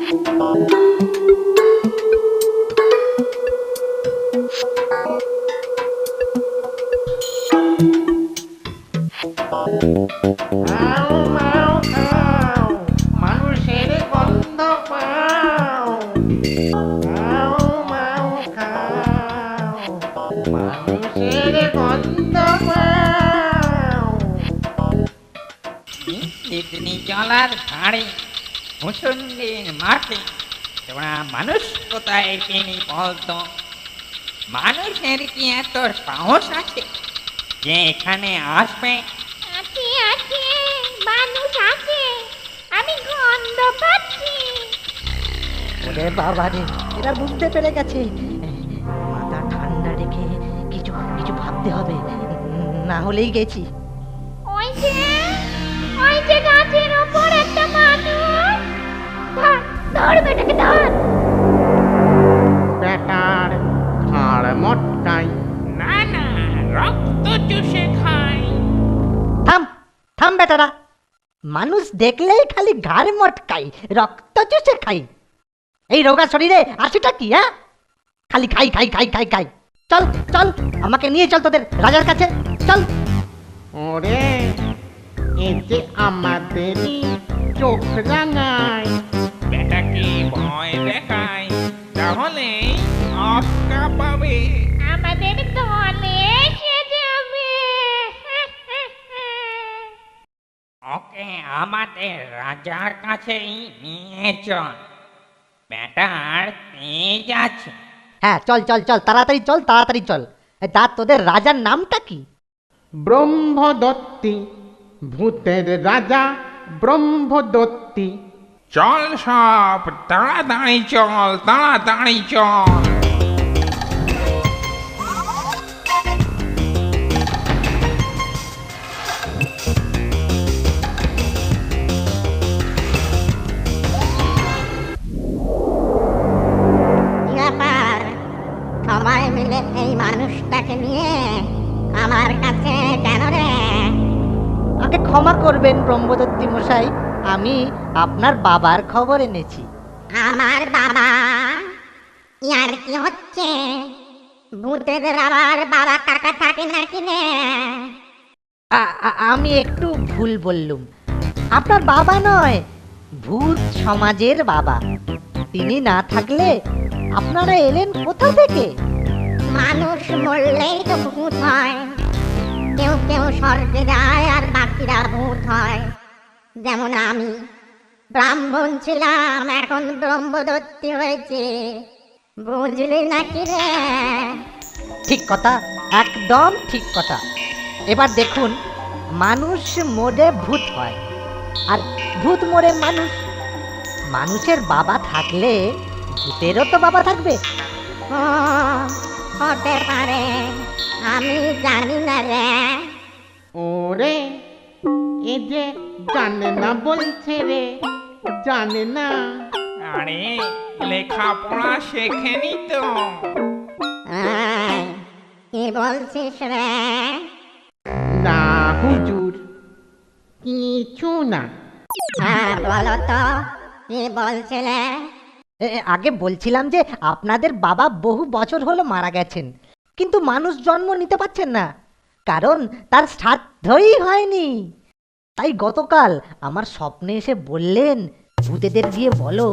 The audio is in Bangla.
খাও মাও খাও, মানুষের গন্ধ পাও। খাও মাও খাও, মানুষের গন্ধ পাও। নিত্যদিনী জলার ধারে মুসুন্দির মাঠে তোরা মানুষ কোথায় পেনি বলতো? মানুষের কি এত সাহস আছে যে এখানে আসবে? আছে আছে, মানুষ আছে, আমি গন্ধ পাচ্ছি। ওরে বাবা রে, এরা বুঝতে পেরে গেছে। মাথা ঠান্ডা রেখে কিছু কিছু ভাবতে হবে, না হলেই গেছি। ওই যে গাছের ওপর একটা মানুষ। ধর ধর বেটাকে ধর। বেটার ঘাড় মটকাই। না না, রক্ত চুষে খাই। থাম থাম বেটারা, মানুষ দেখলেই খালি ঘাড় মটকাই, রক্ত চুষে খাই। এই রোগা শরীরে আছেটা কি? হ্যাঁ, খালি খাই খাই খাই খাই খাই। চল চল, আমাকে নিয়ে চল তোদের রাজার কাছে, চল। ওরে, এ যে আমাদেরই চোখ রাঙায়। বেটাকে ভয় দেখাই, তাহলে অস্কা পাবে। আমাদের দলে এসে যাবে। ওকে আমাদের রাজার কাছেই নিয়ে চল। বেটার তেজ আছে। হ্যাঁ চল চল চল, তাড়াতাড়ি চল তাড়াতাড়ি চল। তা তোদের রাজার নামটা কি? ব্রহ্মদত্তি, ভূতের রাজা ব্রহ্মদত্তি। চল সব, তাড়াতাড়ি চল, তাড়াতাড়ি চল। ব্যাপার, সবাই মিলে এই মানুষটাকে নিয়ে আমার কাছে কেন রে? আমাকে ক্ষমা করবেন ব্রহ্মদত্তি মশাই, আমি আপনার বাবার খবর এনেছি। আমার বাবা? ইয়ার কি হচ্ছে? ভূতের আবার বাবা কাকা থাকে নাকি রে? আমি একটু ভুল বললুম, আপনার বাবা নয়, ভূত সমাজের বাবা। তিনি না থাকলে আপনারা এলেন কোথা থেকে? মানুষ মরলেই তো ভূত হয়। কেউ কেউ স্বর্গে যায় আর বাকিরা ভূত হয়। যেমন আমি ব্রাহ্মণ ছিলাম, এখন ব্রহ্মদত্তি হয়েছে। বুঝলি নাকি রে? ঠিক কথা, একদম ঠিক কথা। এবার দেখুন, মানুষ মরে ভূত হয়, আর ভূত মরে মানুষ। মানুষের বাবা থাকলে ভূতেরও তো বাবা থাকবে। ও, হতে পারে, আমি জানি না রে। ওরে, এ যে জানে না বলছে রে, জানে না। আরে লেখাপড়া শেখেনি তো। এই, কি বলছিস রে? না হুজুর, কিছু না। হ্যাঁ বলো তো, কি বলছিলে? আগে বলছিলাম যে আপনাদের বাবা বহু বছর হলো মারা গেছেন, কিন্তু মানুষ জন্ম নিতে পারছেন না, কারণ তার শ্রাদ্ধই হয়নি। তাই গতকাল আমার স্বপ্নে এসে বললেন, ভূতেদের গিয়ে বলো